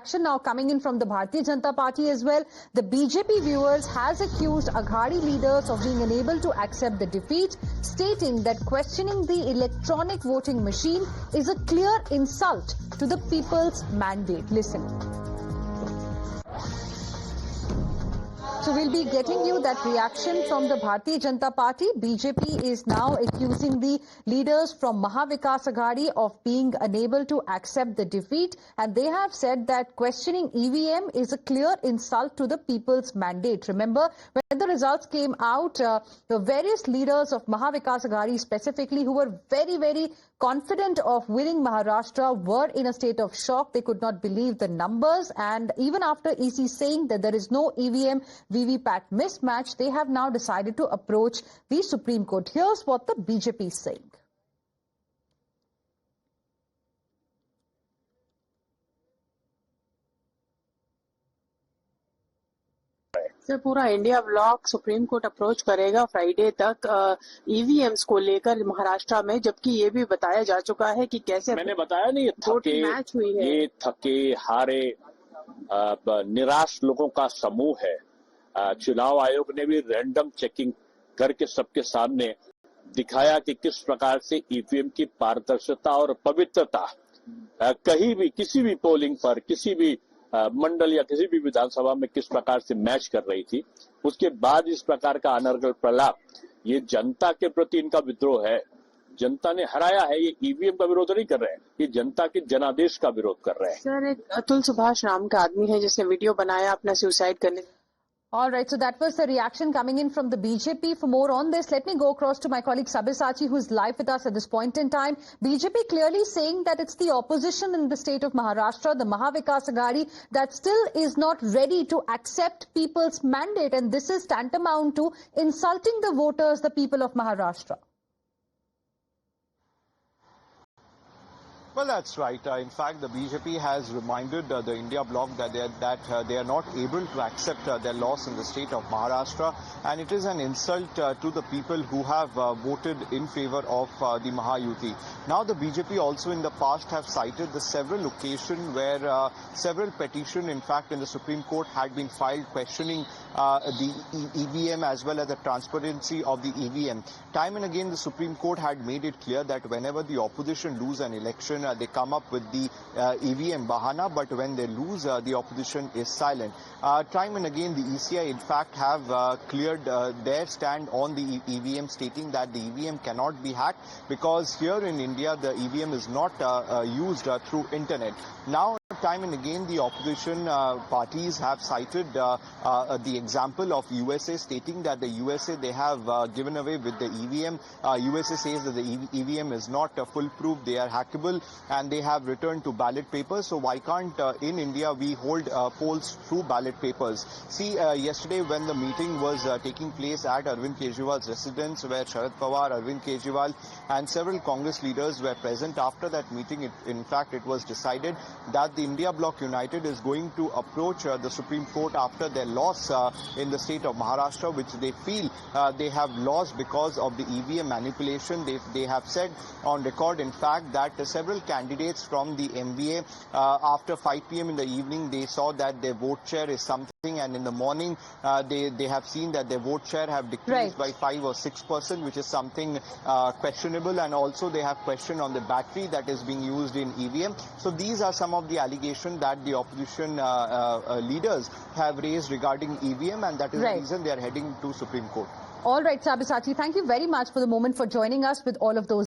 reaction now coming in from the Bharatiya Janata Party as well. The BJP viewers has accused Aghadi leaders of being unable to accept the defeat, stating that questioning the electronic voting machine is a clear insult to the people's mandate. Listen. So we'll be getting you that reaction from the Bharatiya Janata Party. BJP is now accusing the leaders from Maha Vikas Aghadi of being unable to accept the defeat, and they have said that questioning EVM is a clear insult to the people's mandate. Remember, when the results came out, the various leaders of Maha Vikas Aghadi specifically, who were very confident of winning Maharashtra, were in a state of shock. They could not believe the numbers, and even after EC saying that there is no EVM VVPAT mismatch, they have now decided to approach the Supreme Court. Here's what the BJP is saying. Sir, पूरा India bloc supreme court approach करेगा Friday तक EVMs को लेकर महाराष्ट्र में, जबकि ये भी बताया जा चुका है कि कैसे मैंने बताया नहीं, मैच हुई है। ये थके हारे निराश लोगों का समूह है। चुनाव आयोग ने भी रैंडम चेकिंग करके सबके सामने दिखाया कि किस प्रकार से ईवीएम की पारदर्शिता और पवित्रता कहीं भी किसी भी पोलिंग पर किसी भी मंडल या किसी भी विधानसभा में किस प्रकार से मैच कर रही थी। उसके बाद इस प्रकार का अनर्गल प्रलाप, ये जनता के प्रति इनका विद्रोह है। जनता ने हराया है, ये ईवीएम का विरोध नहीं कर रहे हैं, ये जनता के जनादेश का विरोध कर रहे हैं। सर, एक अतुल सुभाष नाम का आदमी है जिसने वीडियो बनाया अपना सुसाइड करने। All right, so that was the reaction coming in from the BJP. For more on this, let me go across to my colleague Sabyasachi, who is live with us at this point in time. BJP clearly saying that it's the opposition in the state of Maharashtra, the Maha Vikas Aghadi, that still is not ready to accept people's mandate, and this is tantamount to insulting the voters, the people of Maharashtra. Well, that's right. In fact, the BJP has reminded the India bloc that they are not able to accept their loss in the state of Maharashtra, and it is an insult to the people who have voted in favor of the Mahayuti. Now, the BJP also in the past have cited the several occasions where several petitions, in fact, in the Supreme Court had been filed questioning the EVM as well as the transparency of the EVM. Time and again, the Supreme Court had made it clear that whenever the opposition lose an election, they come up with the EVM bahana, but when they lose, the opposition is silent. Time and again, the ECI, in fact, have cleared their stand on the EVM, stating that the EVM cannot be hacked because here in India, the EVM is not used through internet. Now, time and again, the opposition parties have cited the example of USA, stating that the USA, they have given away with the EVM. USA says that the EVM is not foolproof, they are hackable, and they have returned to ballot papers. So why can't in India we hold polls through ballot papers? See, yesterday when the meeting was taking place at Arvind Kejriwal's residence, where Sharad Pawar, Arvind Kejriwal and several Congress leaders were present, after that meeting, in fact, it was decided that the India Bloc United is going to approach the Supreme Court after their loss in the state of Maharashtra, which they feel they have lost because of the EVM manipulation. They have said on record, in fact, that several candidates from the MBA, after 5 p.m. in the evening, they saw that their vote share is something, and in the morning, they have seen that their vote share have decreased by 5 or 6%, which is something questionable, and also they have questioned on the battery that is being used in EVM. So these are some of the allegations that the opposition leaders have raised regarding EVM, and that is the reason they are heading to Supreme Court. All right, Sabyasachi, thank you very much for the moment for joining us with all of those.